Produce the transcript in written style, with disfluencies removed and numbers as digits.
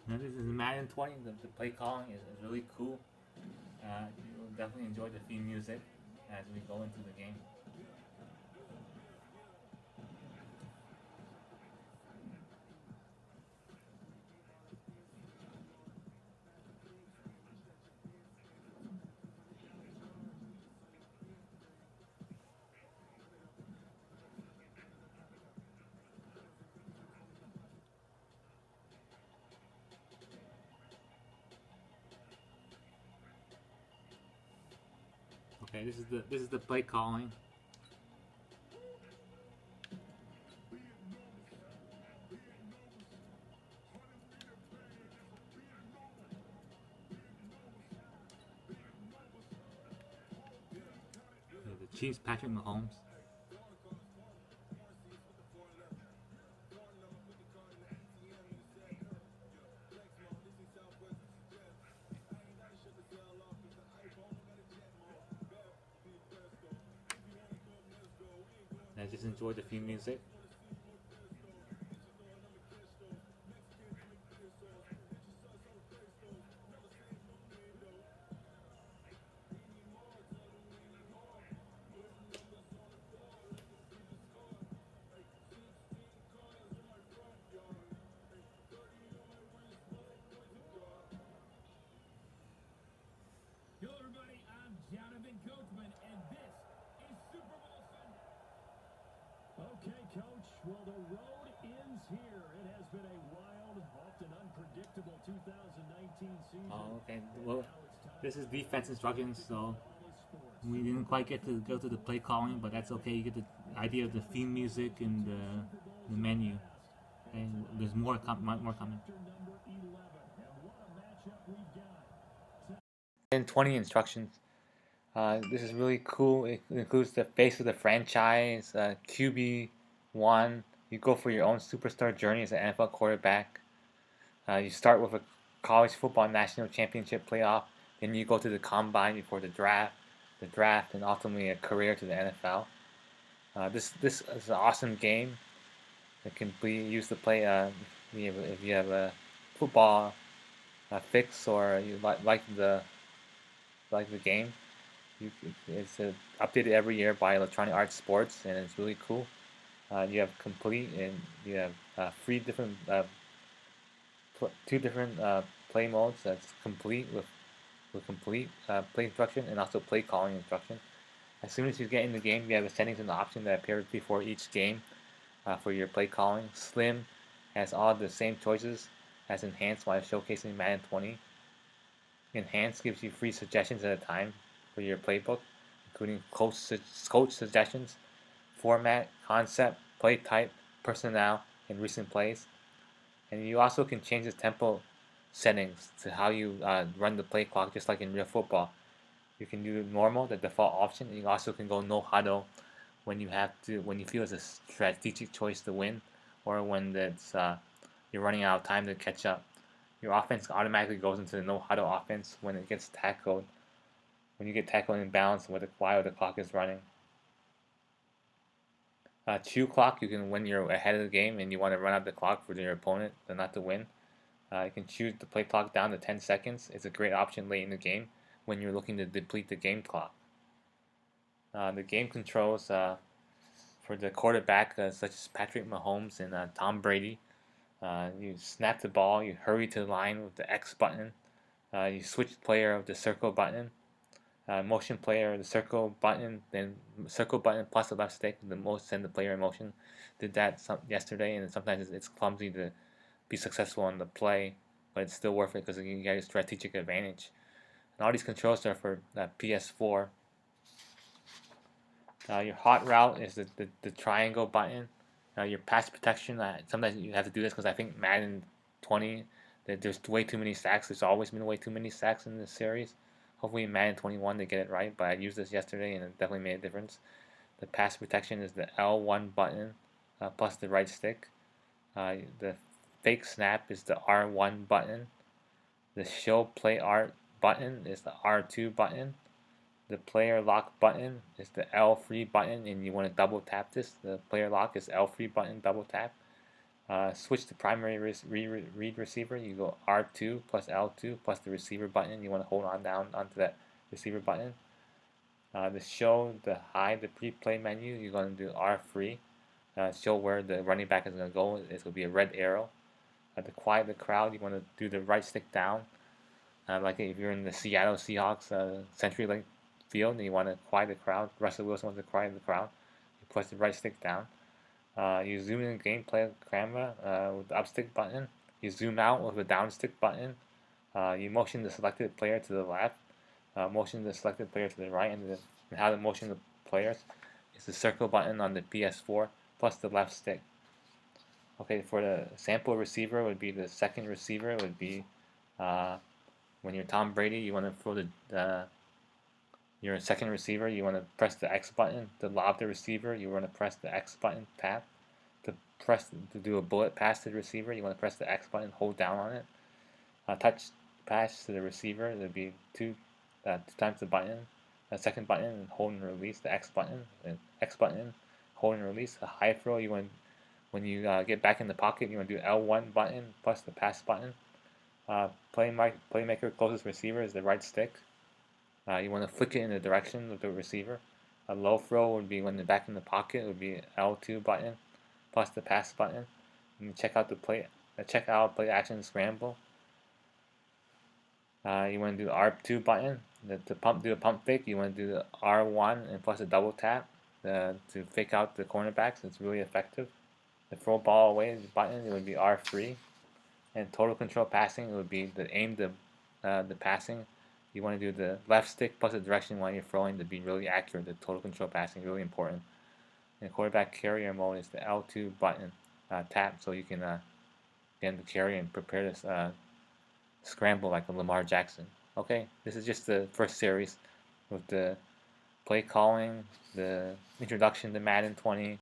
Now, this is Madden 20. The play calling is really cool. You will definitely enjoy the theme music as we go into the game. Okay, this is the play calling. The Chiefs, Patrick Mahomes. I just enjoy the theme music. Okay, Coach. Well, the road ends here. It has been a wild, often unpredictable 2019 season. Oh, okay. Well, this is defense instructions, so we didn't quite get to go to the play calling, but that's okay. You get the idea of the theme music and the menu. And there's more coming. And 20 instructions. This is really cool. It includes the face of the franchise, QB1. You go for your own superstar journey as an NFL quarterback. You start with a college football national championship playoff, then you go to the combine before the draft, and ultimately a career to the NFL. This is an awesome game. It can be used to play if you have a football fix or you like the game. It's updated every year by Electronic Arts Sports, and it's really cool. You have complete and you have three different two different play modes. That's complete with complete play instruction and also play calling instruction. As soon as you get in the game, you have the settings and the option that appears before each game for your play calling. Slim has all the same choices as Enhanced while showcasing Madden 20. Enhanced gives you free suggestions at a time for your playbook, including coach suggestions, format, concept, play type, personnel, and recent plays. And you also can change the tempo settings to how you run the play clock, just like in real football. You can do normal, the default option. And you also can go no huddle when you feel it's a strategic choice to win, or when you're running out of time to catch up. Your offense automatically goes into the no huddle offense when it gets tackled. When you get tackled in balance while the clock is running. Chew clock, you can when you're ahead of the game and you want to run out the clock for your opponent, but not to win. You can choose to play clock down to 10 seconds. It's a great option late in the game when you're looking to deplete the game clock. The game controls for the quarterback, such as Patrick Mahomes and Tom Brady. You snap the ball, you hurry to the line with the X button. You switch player with the circle button. Motion player, the circle button, then circle button plus the left stick, the most send the player in motion. Did that yesterday, and sometimes it's clumsy to be successful on the play, but it's still worth it because you get a strategic advantage. And all these controls are for PS4. Your hot route is the triangle button. Your pass protection, sometimes you have to do this because I think Madden 20, there's way too many sacks. There's always been way too many sacks in this series. Hopefully in Madden 21 they get it right, but I used this yesterday and it definitely made a difference. The pass protection is the L1 button plus the right stick. The fake snap is the R1 button. The show play art button is the R2 button. The player lock button is the L3 button, and you want to double tap this. The player lock is L3 button double tap. Switch to primary read receiver. You go R2 plus L2 plus the receiver button. You want to hold on down onto that receiver button. To show the hide the pre-play menu, you're going to do R3. Show where the running back is going to go. It's going to be a red arrow. To quiet the crowd, you want to do the right stick down. Like if you're in the Seattle Seahawks CenturyLink field and you want to quiet the crowd, Russell Wilson wants to quiet the crowd, you press the right stick down. You zoom in gameplay camera with the up stick button. You zoom out with the down stick button. You motion the selected player to the left. Motion the selected player to the right, and how to motion the players is the circle button on the PS4 plus the left stick. Okay, for the sample receiver would be the second receiver would be when you're Tom Brady, you want to throw your second receiver, you want to press the X button. To lob the receiver, you want to press the X button tap. To do a bullet pass to the receiver, you want to press the X button, hold down on it. Touch pass to the receiver, there'd be two times the button. The second button and hold and release the X button, and X button, hold and release. A high throw, you want when you get back in the pocket, you want to do L1 button plus the pass button. Playmaker closest receiver is the right stick. You want to flick it in the direction of the receiver. A low throw would be when they're back in the pocket. It would be L2 button plus the pass button. And check out play action scramble. You want to do the R2 button do a pump fake. You want to do the R1 and plus a double tap to fake out the cornerbacks. It's really effective. The throw ball away button, it would be R3. And total control passing, it would be the aim the passing. You want to do the left stick plus the direction while you're throwing to be really accurate. The total control passing is really important. And quarterback carrier mode is the L2 button tap so you can get into carry and prepare this scramble like a Lamar Jackson. Okay, this is just the first series with the play calling, the introduction to Madden 20,